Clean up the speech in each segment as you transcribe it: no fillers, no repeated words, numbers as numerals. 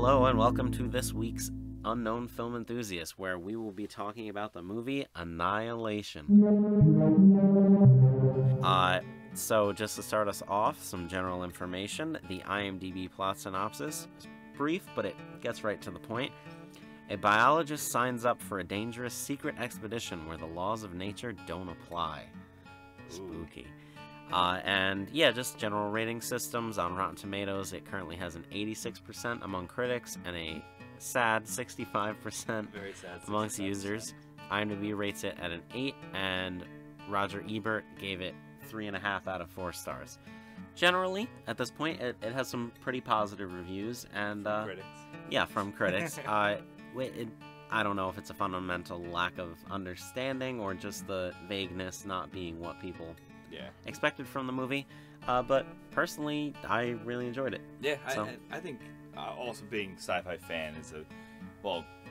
Hello and welcome to this week's Unknown Film Enthusiast, where we will be talking about the movie Annihilation. So just to start us off, some general information. The IMDb plot synopsis is brief, but it gets right to the point. A biologist signs up for a dangerous secret expedition where the laws of nature don't apply. Spooky. And yeah, just general rating systems. On Rotten Tomatoes, it currently has an 86% among critics and a sad 65% Very sad, amongst users. IMDb rates it at an 8, and Roger Ebert gave it 3.5 out of 4 stars. Generally, at this point, it has some pretty positive reviews, and critics. Yeah, from critics. I don't know if it's a fundamental lack of understanding or just the vagueness not being what people expected from the movie, but personally, I really enjoyed it. Yeah, so. I think also being a sci-fi fan is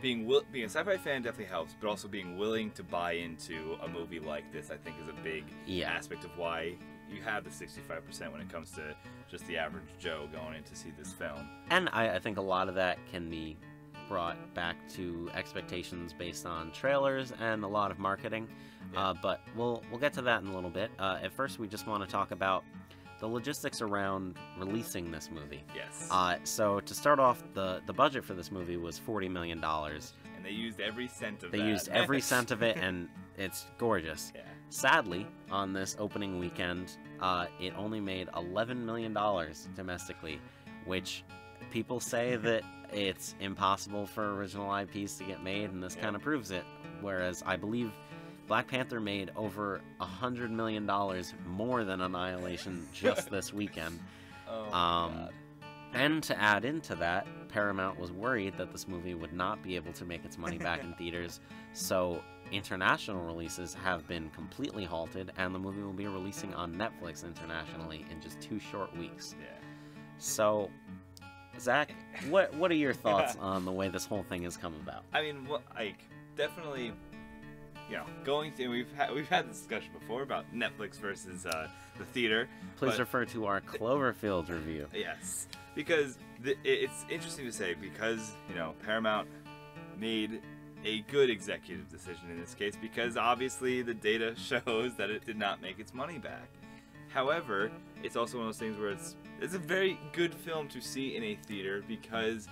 being a sci-fi fan definitely helps, but also being willing to buy into a movie like this, I think, is a big aspect of why you have the 65% when it comes to just the average Joe going in to see this film. And I think a lot of that can be brought back to expectations based on trailers and a lot of marketing. But we'll get to that in a little bit. At first, we just want to talk about the logistics around releasing this movie. Yes. So to start off, the budget for this movie was $40 million. And they used every cent of it. They used every cent of it, and it's gorgeous. Yeah. Sadly, on this opening weekend, it only made $11 million domestically, which people say that it's impossible for original IPs to get made, and this kind of proves it. Whereas I believe Black Panther made over $100 million more than Annihilation just this weekend. God. And to add into that, Paramount was worried that this movie would not be able to make its money back in theaters, so international releases have been completely halted, and the movie will be releasing on Netflix internationally in just 2 short weeks. Yeah. So, Zach, what are your thoughts on the way this whole thing has come about? I mean, definitely, we've had this discussion before about Netflix versus the theater. Please refer to our Cloverfield review. Yes, because it's interesting to say, because Paramount made a good executive decision in this case, because obviously the data shows that it did not make its money back. However, it's also one of those things where it's a very good film to see in a theater, because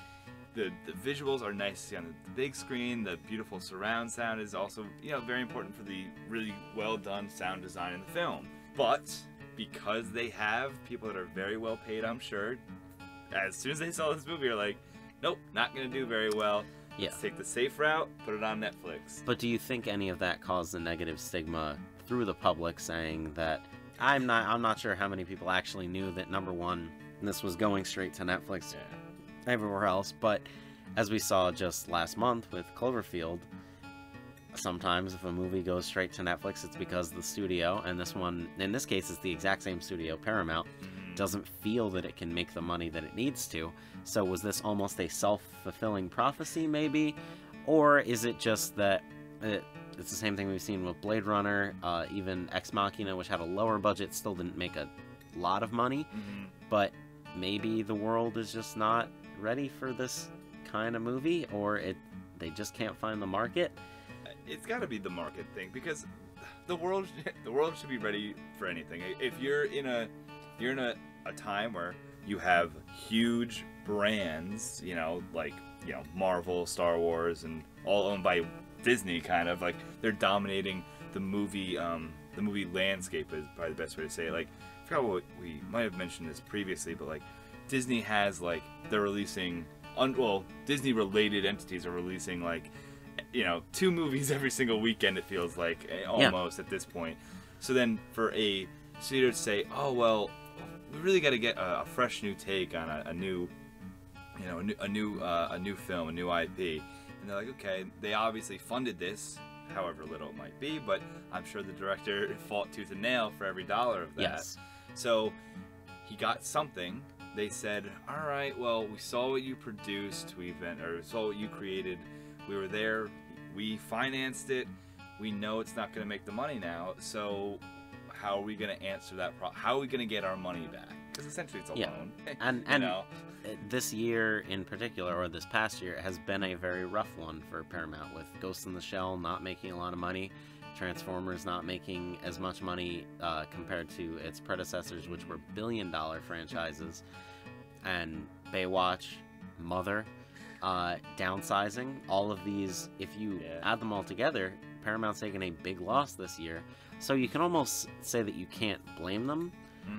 the visuals are nice to see on the big screen. The beautiful surround sound is also very important for the really well done sound design in the film. But because they have people that are very well paid, I'm sure, as soon as they saw this movie, are like, nope, not gonna do very well. Yeah. Let's take the safe route, put it on Netflix. But do you think any of that caused a negative stigma through the public, saying that I'm not sure how many people actually knew that, number one, this was going straight to Netflix everywhere else, but as we saw just last month with Cloverfield, sometimes if a movie goes straight to Netflix, it's because the studio, and this one, in this case, it's the exact same studio, Paramount, doesn't feel that it can make the money that it needs to. So was this almost a self-fulfilling prophecy, maybe? Or is it just that it's the same thing we've seen with Blade Runner, even Ex Machina, which had a lower budget, still didn't make a lot of money, but maybe the world is just not ready for this kind of movie, or they just can't find the market? It's got to be the market thing, because the world should be ready for anything. If you're in a time where you have huge brands, like Marvel, Star Wars, and all owned by Disney, kind of like they're dominating the movie landscape is probably the best way to say it. Like, I forgot what we might have mentioned this previously, but like Disney has they're releasing Disney related entities are releasing 2 movies every single weekend, it feels like, almost at this point. So then for a studio to say, oh well, we really got to get a fresh new take on a new film, a new IP. And they're like, okay, they obviously funded this, however little it might be, but I'm sure the director fought tooth and nail for every dollar of that. Yes. So he got something. They said, all right, well, we saw what you produced, we saw what you created, we were there, we financed it, we know it's not going to make the money now, so how are we going to answer that problem? How are we going to get our money back? because essentially it's a Yeah. loan. And you know? this year in particular, or this past year, has been a very rough one for Paramount, with Ghost in the Shell not making a lot of money, Transformers not making as much money compared to its predecessors, which were billion-dollar franchises, and Baywatch, Mother, downsizing. All of these, if you add them all together, Paramount's taken a big loss this year. So you can almost say that you can't blame them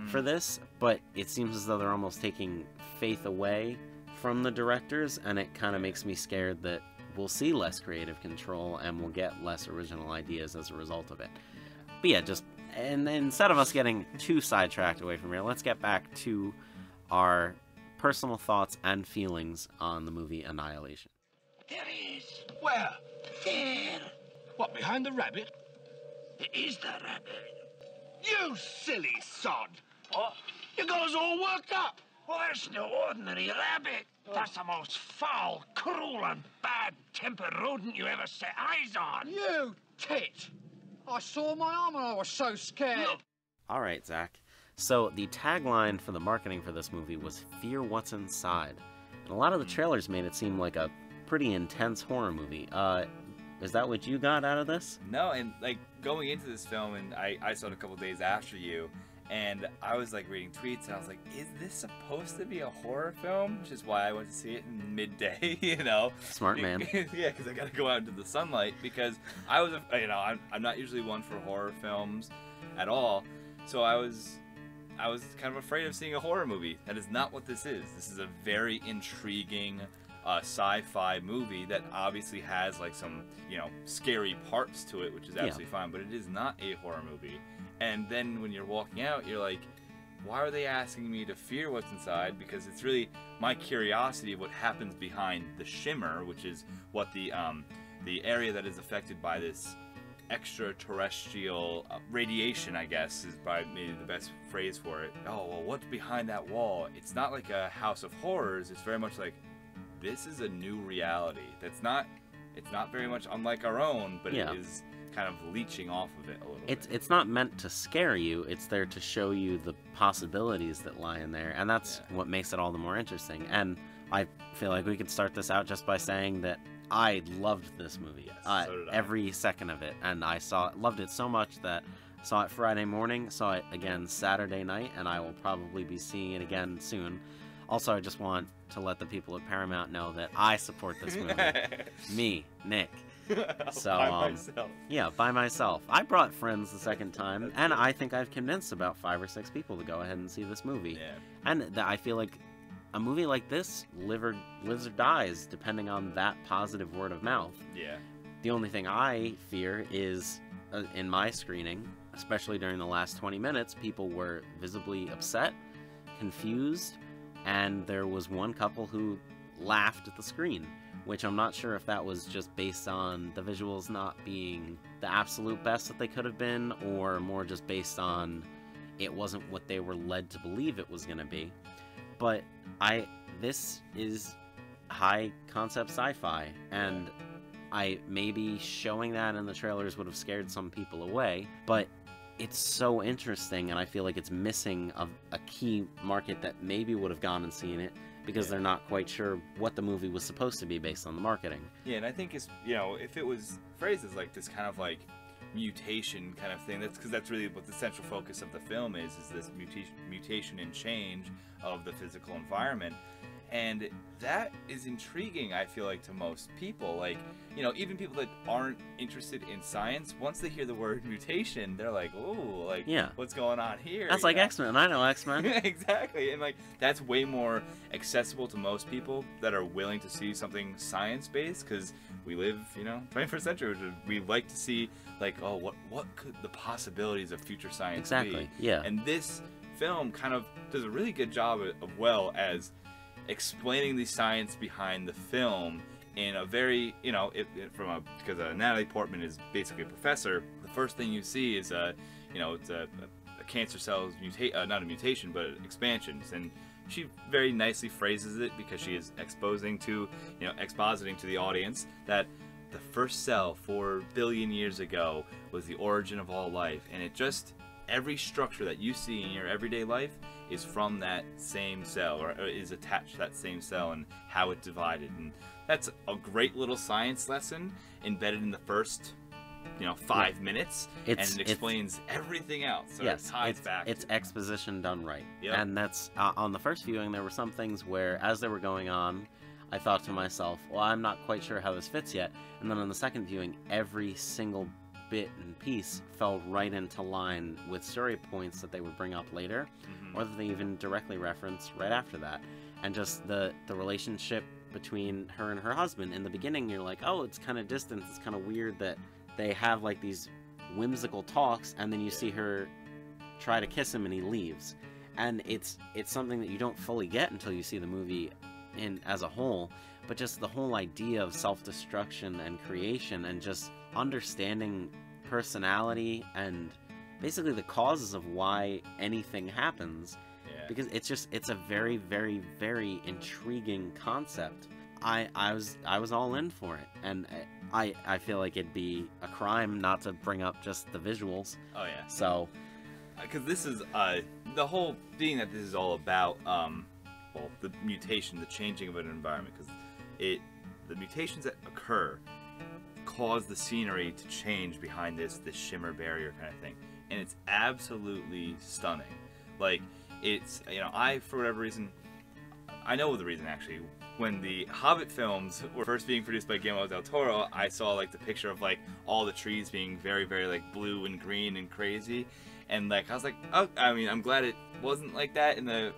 for this, but it seems as though they're almost taking faith away from the directors, and it kind of makes me scared that we'll see less creative control and we'll get less original ideas as a result of it. But yeah, and instead of us getting too sidetracked away from here, let's get back to our personal thoughts and feelings on the movie Annihilation. There he is. Where? There. What, behind the rabbit? It is the rabbit. You silly sod! What? You got us all worked up! Well, that's no ordinary rabbit. That's the most foul, cruel, and bad-tempered rodent you ever set eyes on. You tit! I saw my arm and I was so scared. All right, Zach. So the tagline for the marketing for this movie was "Fear What's Inside," and a lot of the trailers made it seem like a pretty intense horror movie. Is that what you got out of this? No, and like going into this film, and I saw it a couple days after you, and I was like reading tweets, and I was like, is this supposed to be a horror film? Which is why I went to see it in midday, you know. Smart man. Yeah, because I got to go out into the sunlight, because I was, you know, I'm not usually one for horror films at all, so I was kind of afraid of seeing a horror movie. That is not what this is. This is a very intriguing sci-fi movie that obviously has like some, you know, scary parts to it, which is absolutely fine, but it is not a horror movie. And then when you're walking out, you're like, why are they asking me to fear what's inside? Because it's really my curiosity of what happens behind the shimmer, which is what the area that is affected by this extraterrestrial radiation, I guess, is probably maybe the best phrase for it. Oh, well, what's behind that wall? It's not like a house of horrors. It's very much like, this is a new reality. It's not very much unlike our own, but it is kind of leeching off of it a little bit. It's not meant to scare you. It's there to show you the possibilities that lie in there, and that's what makes it all the more interesting. And I feel like we could start this out just by saying that I loved this movie. Yes, so did I. Every second of it, and loved it so much that I saw it Friday morning, saw it again Saturday night, and I will probably be seeing it again soon. Also, I just want to let the people at Paramount know that I support this movie. Me, Nick. So, by myself. Yeah, by myself. I brought friends the second time, and I think I've convinced about 5 or 6 people to go ahead and see this movie. Yeah. And I feel like a movie like this lives or dies depending on that positive word of mouth. Yeah. The only thing I fear is, in my screening, especially during the last 20 minutes, people were visibly upset, confused, and there was one couple who laughed at the screen, which I'm not sure if that was just based on the visuals not being the absolute best that they could have been, or more just based on it wasn't what they were led to believe it was going to be. But this is high concept sci-fi, and maybe showing that in the trailers would have scared some people away, but it's so interesting, and I feel like it's missing a key market that maybe would have gone and seen it, because they're not quite sure what the movie was supposed to be based on the marketing. Yeah, and I think it's, you know, if it was phrased as like this kind of like mutation kind of thing, that's really what the central focus of the film is this mutation and change of the physical environment. And that is intriguing, I feel like, to most people. Like, you know, even people that aren't interested in science, once they hear the word mutation, they're like, ooh, like, what's going on here? That's like X-Men. I know X-Men. Exactly. And, like, that's way more accessible to most people that are willing to see something science-based, because we live, you know, 21st century. We like to see, like, oh, what could the possibilities of future science be? Exactly, yeah. And this film kind of does a really good job of well as explaining the science behind the film in a very, you know, because Natalie Portman is basically a professor. The first thing you see is you know, it's a cancer cell's not a mutation, but expansions, and she very nicely phrases it because she is expositing to the audience that the first cell 4 billion years ago was the origin of all life, and it just every structure that you see in your everyday life is from that same cell, or is attached to that same cell, and how it's divided. And that's a great little science lesson embedded in the first 5 minutes, and it explains everything else. So yes, it ties back. It's exposition done right. Yep. And that's on the first viewing, there were some things where, as they were going on, I thought to myself, well, I'm not quite sure how this fits yet. And then on the second viewing, every single bit and piece fell right into line with story points that they would bring up later, or that they even directly reference right after that. And just the relationship between her and her husband. In the beginning, you're like, oh, it's kind of distant. It's kind of weird that they have like these whimsical talks, and then you see her try to kiss him and he leaves. And it's something that you don't fully get until you see the movie as a whole, but just the whole idea of self-destruction and creation, and just understanding personality and basically the causes of why anything happens. Because it's a very, very, very intriguing concept. I was all in for it, and I feel like it'd be a crime not to bring up just the visuals. Oh yeah. So, because this is the whole thing that this is all about. Well, the mutation, the changing of an environment, because the mutations that occur cause the scenery to change behind this shimmer barrier kind of thing, and it's absolutely stunning. Like, it's, I, for whatever reason, I know the reason actually. When the Hobbit films were first being produced by Guillermo del Toro, I saw like the picture of like all the trees being very, very like blue and green and crazy, and like I was like, oh, I mean, I'm glad it wasn't like that in the.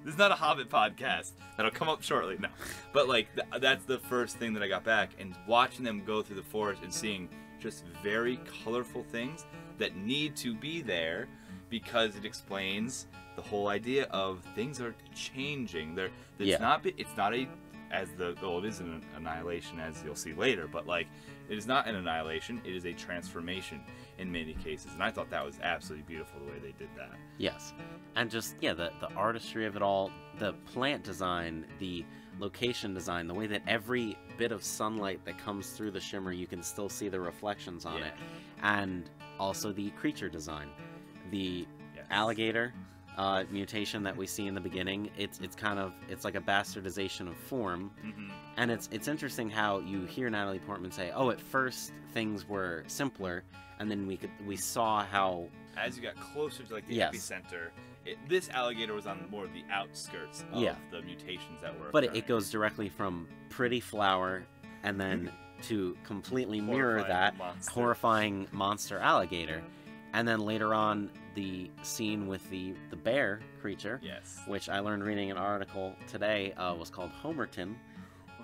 This is not a Hobbit podcast. That'll come up shortly. No. But, like, that's the first thing that I got back. And watching them go through the forest and seeing just very colorful things that need to be there, because it explains the whole idea of things are changing. It's not a, as it is an annihilation, as you'll see later, but, like, it is not an annihilation. It is a transformation in many cases. And I thought that was absolutely beautiful the way they did that. yes. And just, the artistry of it all, the plant design, the location design, the way that every bit of sunlight that comes through the shimmer, you can still see the reflections on it. And also the creature design. The alligator mutation that we see in the beginning, it's like a bastardization of form. And it's interesting how you hear Natalie Portman say, oh, at first things were simpler, and then we saw how, as you got closer to like the epicenter, this alligator was on more of the outskirts of the mutations that were but occurring. it goes directly from pretty flower and then to completely mirror that horrifying monster alligator. And then later on, the scene with the bear creature, which I learned reading an article today, was called Homerton,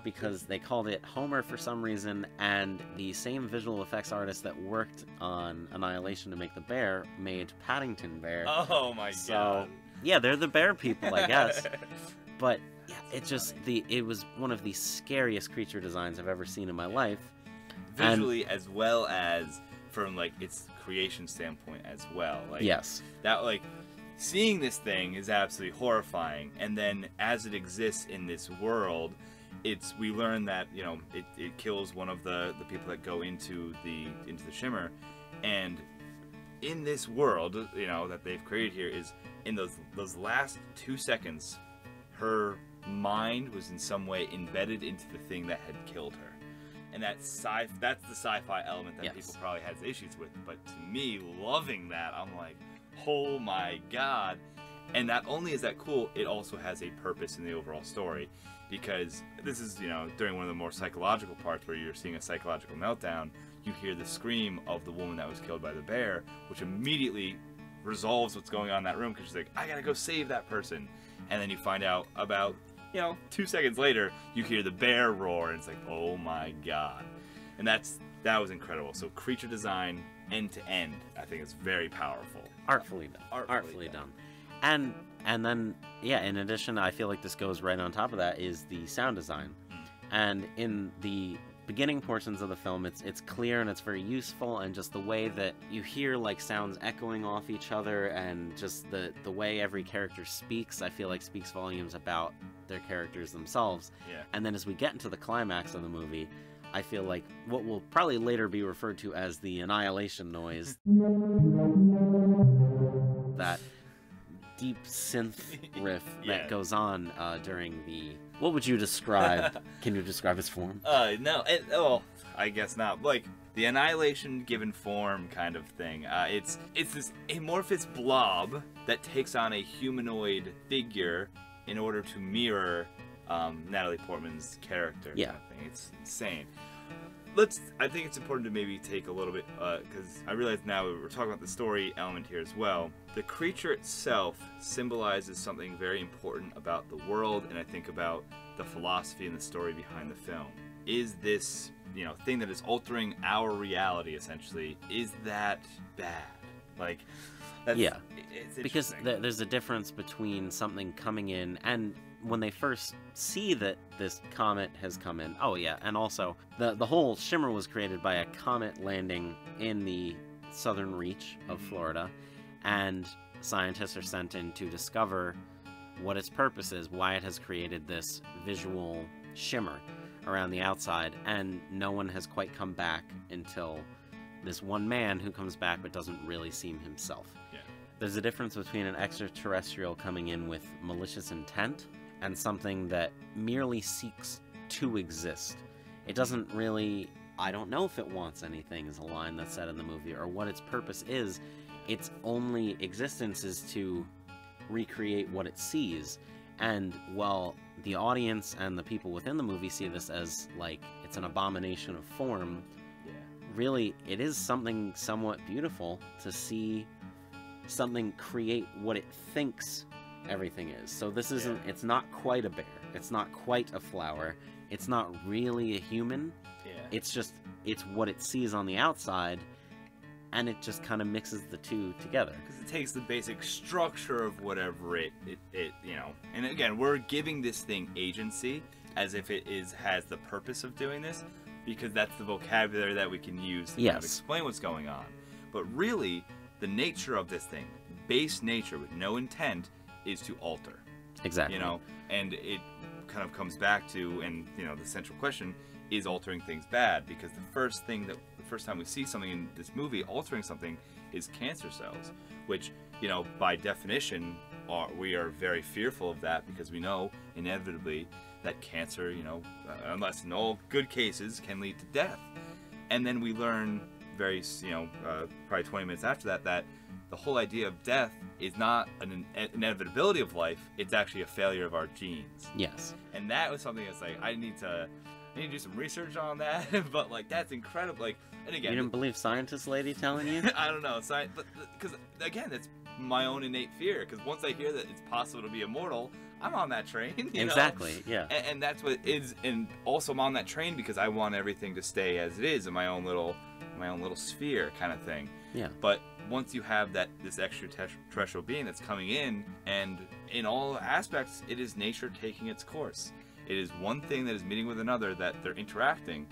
because they called it Homer for some reason, and the same visual effects artist that worked on Annihilation to make the bear made Paddington Bear. Oh my god. So, yeah, they're the bear people, I guess. But yeah, it was one of the scariest creature designs I've ever seen in my life. Visually, as well as from like its creation standpoint as well. Like, that, like, seeing this thing is absolutely horrifying, and then as it exists in this world, we learn that it kills one of the people that go into the shimmer, and in this world that they've created here, is in those last 2 seconds, her mind was in some way embedded into the thing that had killed her. And that's the sci-fi element that people probably has issues with. But to me, loving that, I'm like, oh my god. And not only is that cool, it also has a purpose in the overall story. Because this is, during one of the more psychological parts where you're seeing a psychological meltdown, you hear the scream of the woman that was killed by the bear, which immediately resolves what's going on in that room, because she's like, I gotta go save that person. And then you find out about 2 seconds later, you hear the bear roar, and it's like, oh my god. And that was incredible. So creature design, end to end, I think is very powerful. Artfully done. And then, in addition, I feel like this goes right on top of that, is the sound design. And in the beginning portions of the film, it's clear and it's very useful, and just the way that you hear like sounds echoing off each other, and just the way every character speaks, I feel like speaks volumes about their characters themselves. And then as we get into the climax of the movie, I feel like what will probably later be referred to as the Annihilation noise that deep synth riff Yeah. that goes on during the... What would you describe? Can you describe its form? No. I guess not. Like, the Annihilation given form kind of thing. It's this amorphous blob that takes on a humanoid figure in order to mirror Natalie Portman's character. Yeah. Kind of thing. It's insane. I think it's important to maybe take a little bit, because I realize now we're talking about the story element here as well. The creature itself symbolizes something very important about the world, and I think about the philosophy and the story behind the film. Is this, thing that is altering our reality, essentially, is that bad? Like, that's, Yeah. It's Because interesting. there's a difference between something coming in and when they first see that this comet has come in. Oh yeah, and also the whole shimmer was created by a comet landing in the southern reach of Florida, and scientists are sent in to discover what its purpose is, why it has created this visual shimmer around the outside, and no one has quite come back until this one man who comes back but doesn't really seem himself. Yeah. There's a difference between an extraterrestrial coming in with malicious intent and something that merely seeks to exist. It doesn't really... I don't know if it wants anything, is a line that's said in the movie, or what its purpose is. Its only existence is to recreate what it sees. And while the audience and the people within the movie see this as, like, it's an abomination of form, Yeah. really, it is something somewhat beautiful to see something create what it thinks everything is. So this isn't, it's not quite a bear, it's not quite a flower, it's not really a human, Yeah. it's what it sees on the outside, and it just kind of mixes the two together. Because it takes the basic structure of whatever it and again, we're giving this thing agency as if it has the purpose of doing this, because that's the vocabulary that we can use to kind of Yes. explain what's going on. But really, the nature of this thing, base nature with no intent, is to alter. Exactly. And it kind of comes back to, and the central question is altering things bad, because the first time we see something in this movie altering something is cancer cells, which by definition we are very fearful of that, because we know inevitably that cancer, unless in all good cases, can lead to death. And then we learn very probably 20 minutes after that the whole idea of death is not an inevitability of life, it's actually a failure of our genes. Yes. And that was something that's like, I need to do some research on that. But like, that's incredible. Like, and again, You didn't believe scientist lady telling you? I don't know, but because again, it's my own innate fear, because once I hear that it's possible to be immortal, I'm on that train. Exactly, yeah. And that's what it is. And also I'm on that train because I want everything to stay as it is in my own little sphere kind of thing. Yeah. But once you have this extraterrestrial being that's coming in, and in all aspects, it is nature taking its course. It is one thing that is meeting with another, that they're interacting.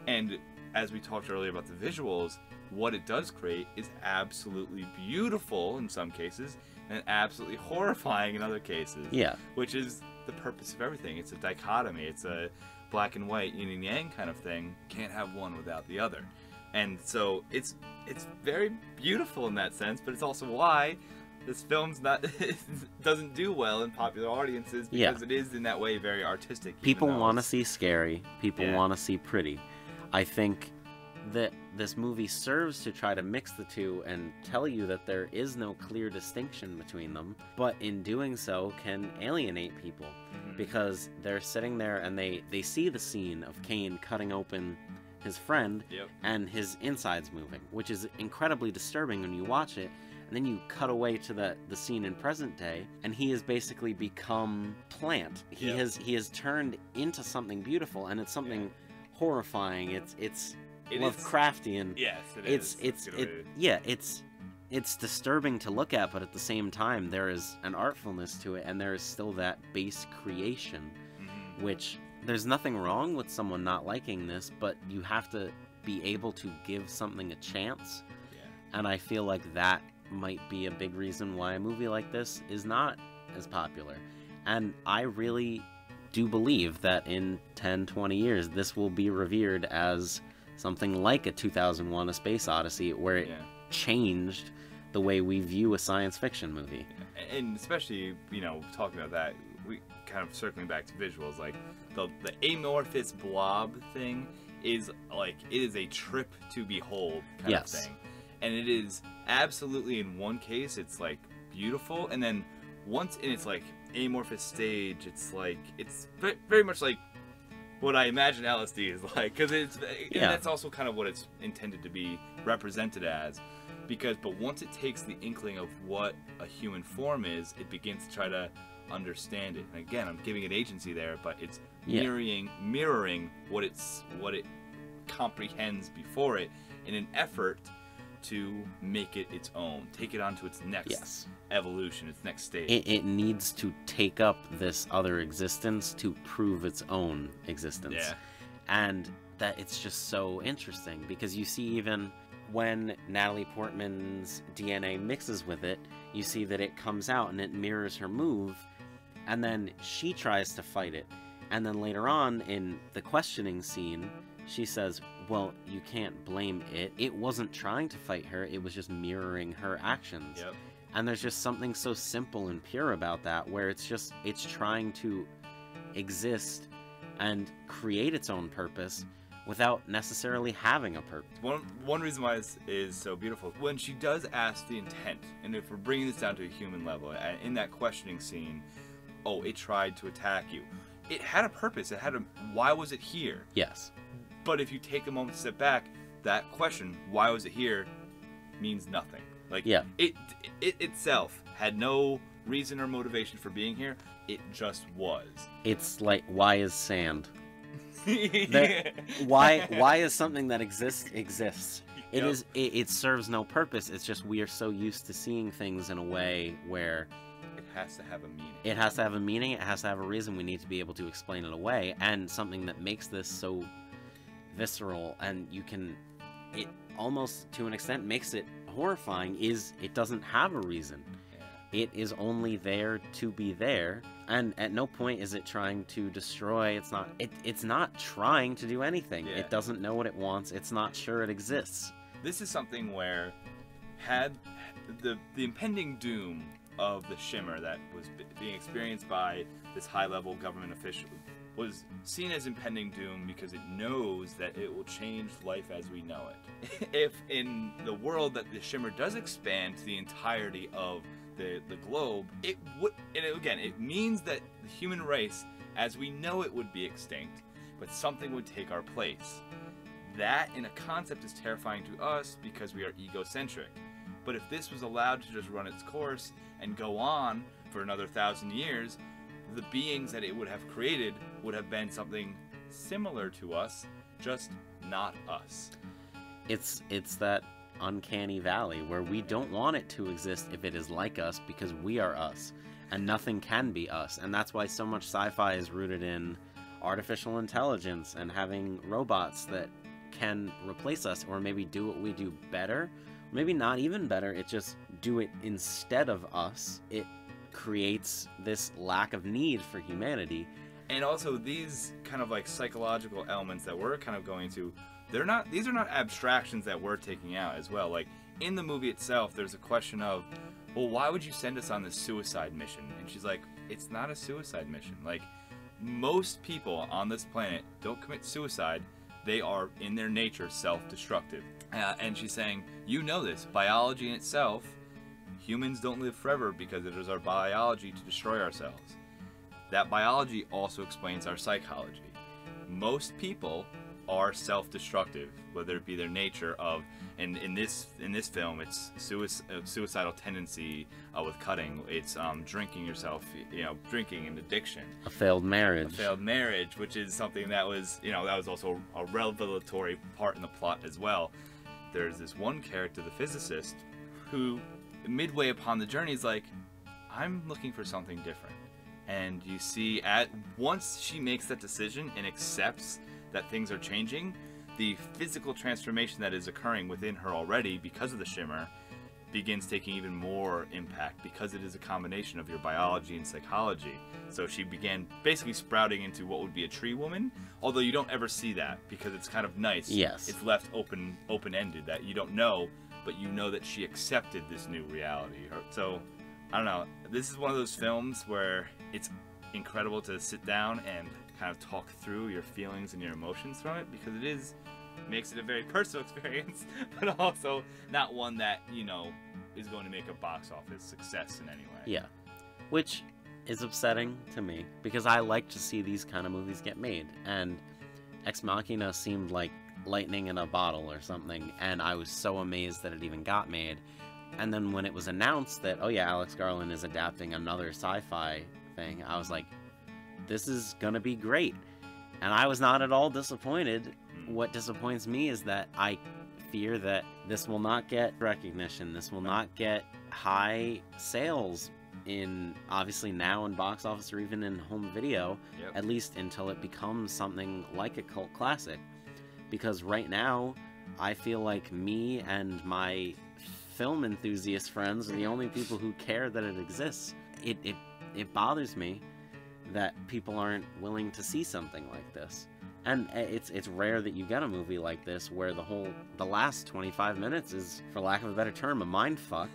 And as we talked earlier about the visuals, what it does create is absolutely beautiful in some cases, and absolutely horrifying in other cases. Yeah. Which is the purpose of everything. It's a dichotomy. It's a black and white, yin and yang kind of thing. Can't have one without the other. And so it's very beautiful in that sense, but it's also why this film's doesn't do well in popular audiences, because it is in that way very artistic. People want to see scary. People want to see pretty. I think that this movie serves to try to mix the two and tell you that there is no clear distinction between them, but in doing so can alienate people, because they're sitting there and they see the scene of Kane cutting open his friend and his insides moving, which is incredibly disturbing when you watch it. And then you cut away to the scene in present day, and he has basically become plant. He has turned into something beautiful, and it's something horrifying. It's Lovecraftian. Yes, it is. It's disturbing to look at, but at the same time, there is an artfulness to it, and there is still that base creation, which there's nothing wrong with someone not liking this, but you have to be able to give something a chance. And I feel like that might be a big reason why a movie like this is not as popular. And I really do believe that in 10-20 years this will be revered as something like a 2001 A Space Odyssey, where it changed the way we view a science fiction movie. And especially, you know, talking about that, we kind of circling back to visuals, like the amorphous blob thing is like, it is a trip to behold kind of thing. And it is absolutely, in one case, it's like beautiful, and then once in its like amorphous stage, it's like, it's very much like what I imagine LSD is like, because it's, and that's also kind of what it's intended to be represented as. But once it takes the inkling of what a human form is, it begins to try to understand it. And again, I'm giving it agency there, but it's mirroring what it comprehends before it in an effort to make it its own, take it onto its next evolution, its next stage. It needs to take up this other existence to prove its own existence. Yeah. And that it's just so interesting, because you see, even when Natalie Portman's DNA mixes with it, you see that it comes out and it mirrors her move, and then she tries to fight it. And then later on in the questioning scene, she says, well, you can't blame it. It wasn't trying to fight her, it was just mirroring her actions. Yep. And there's just something so simple and pure about that, where it's trying to exist and create its own purpose without necessarily having a purpose. One reason why this is so beautiful, when she does ask the intent, and if we're bringing this down to a human level, in that questioning scene, oh, it tried to attack you. It had a purpose. It had a, why was it here? Yes. But if you take a moment to step back, that question, why was it here, means nothing. Like, it itself had no reason or motivation for being here. It just was. It's like, why is sand? Why is something that exists? It serves no purpose. It's just we are so used to seeing things in a way where it has to have a meaning. It has to have a meaning. It has to have a reason. We need to be able to explain it away. And something that makes this so visceral, and it almost to an extent makes it horrifying, is it doesn't have a reason. It is only there to be there, and at no point is it trying to destroy. It's not trying to do anything. It doesn't know what it wants. It's not sure it exists. This is something where, had the impending doom of the Shimmer that was being experienced by this high-level government official was seen as impending doom because it knows that it will change life as we know it. If in the world that the Shimmer does expand to the entirety of the globe, it would, and again, it means that the human race as we know it would be extinct, but something would take our place. That in a concept is terrifying to us because we are egocentric. But if this was allowed to just run its course and go on for another 1,000 years, the beings that it would have created would have been something similar to us, just not us. It's that uncanny valley where we don't want it to exist if it is like us, because we are us and nothing can be us. And that's why so much sci-fi is rooted in artificial intelligence and having robots that can replace us, or maybe do what we do better, maybe not even better, it just do it instead of us. It creates this lack of need for humanity. And also these kind of like psychological elements that we're kind of going to, these are not abstractions that we're taking out as well. Like in the movie itself, there's a question of, well, why would you send us on this suicide mission? And she's like, it's not a suicide mission. Like, most people on this planet don't commit suicide. They are in their nature self-destructive. And she's saying, you know this, biology in itself, humans don't live forever because it is our biology to destroy ourselves. That biology also explains our psychology. Most people are self-destructive, whether it be their nature of, and in this film, it's suicidal tendency with cutting. It's drinking yourself, drinking and addiction. A failed marriage. A failed marriage, which is something that was, that was also a revelatory part in the plot as well. There's this one character, the physicist, who midway upon the journey is like, I'm looking for something different. And you see, once she makes that decision and accepts that things are changing, the physical transformation that is occurring within her already because of the Shimmer begins taking even more impact, because it is a combination of your biology and psychology. So she began basically sprouting into what would be a tree woman, although you don't ever see that because it's kind of nice. Yes. It's left open-ended that you don't know, but you know that she accepted this new reality. So, I don't know. This is one of those films where it's incredible to sit down and kind of talk through your feelings and your emotions from it, because makes it a very personal experience, but also not one that, you know, is going to make a box office success in any way. Yeah. Which is upsetting to me, because I like to see these kind of movies get made, and Ex Machina seemed like lightning in a bottle or something, and I was so amazed that it even got made. And then when it was announced that, oh yeah, Alex Garland is adapting another sci-fi thing, I was like, this is gonna be great. And I was not at all disappointed. What disappoints me is that I fear that this will not get recognition, this will not get high sales in, obviously now in box office or even in home video, at least until it becomes something like a cult classic. Because right now, I feel like me and my film enthusiast friends are the only people who care that it exists. It bothers me that people aren't willing to see something like this. And it's rare that you get a movie like this where the last 25 minutes is, for lack of a better term, a mind fuck.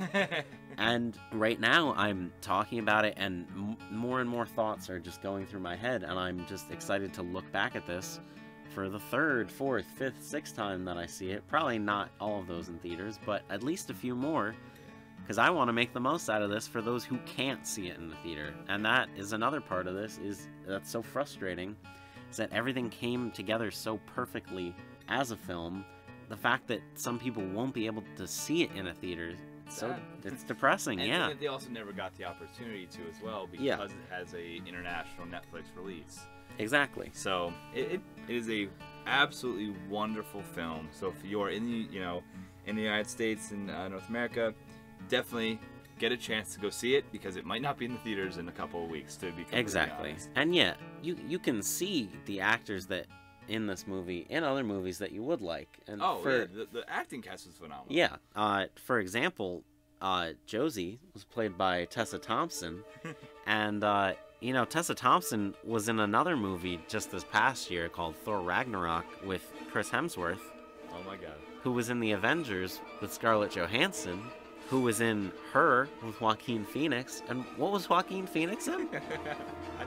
And right now I'm talking about it, and more and more thoughts are just going through my head, and I'm just excited to look back at this for the third, fourth, fifth, sixth time that I see it. Probably not all of those in theaters, but at least a few more, because I want to make the most out of this for those who can't see it in the theater. And that is another part of this that's so frustrating, is that everything came together so perfectly as a film. The fact that some people won't be able to see it in a theater, it's depressing. And they also never got the opportunity to as well, because it has a international Netflix release. Exactly. So it is a absolutely wonderful film. So if you're in the United States and North America, definitely get a chance to go see it, because it might not be in the theaters in a couple of weeks, to be completely honest. And yeah, you can see the actors that in this movie in other movies that you would like. And the acting cast was phenomenal. Yeah. For example, Josie was played by Tessa Thompson, and Tessa Thompson was in another movie just this past year called Thor Ragnarok with Chris Hemsworth. Oh my god. Who was in the Avengers with Scarlett Johansson, who was in Her with Joaquin Phoenix. And what was Joaquin Phoenix in?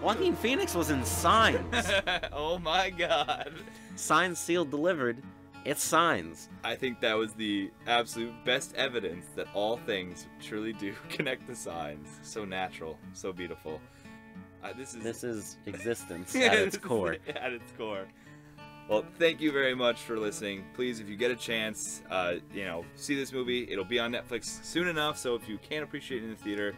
Joaquin Phoenix was in Signs. Oh my god. Signs, Sealed, Delivered. It's Signs. I think that was the absolute best evidence that all things truly do connect to signs. So natural, so beautiful. This is existence at its core. At its core. Well, thank you very much for listening. Please, if you get a chance, see this movie. It'll be on Netflix soon enough, so if you can't appreciate it in the theater,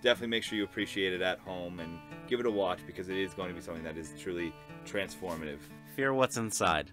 definitely make sure you appreciate it at home and give it a watch, because it is going to be something that is truly transformative. Fear what's inside.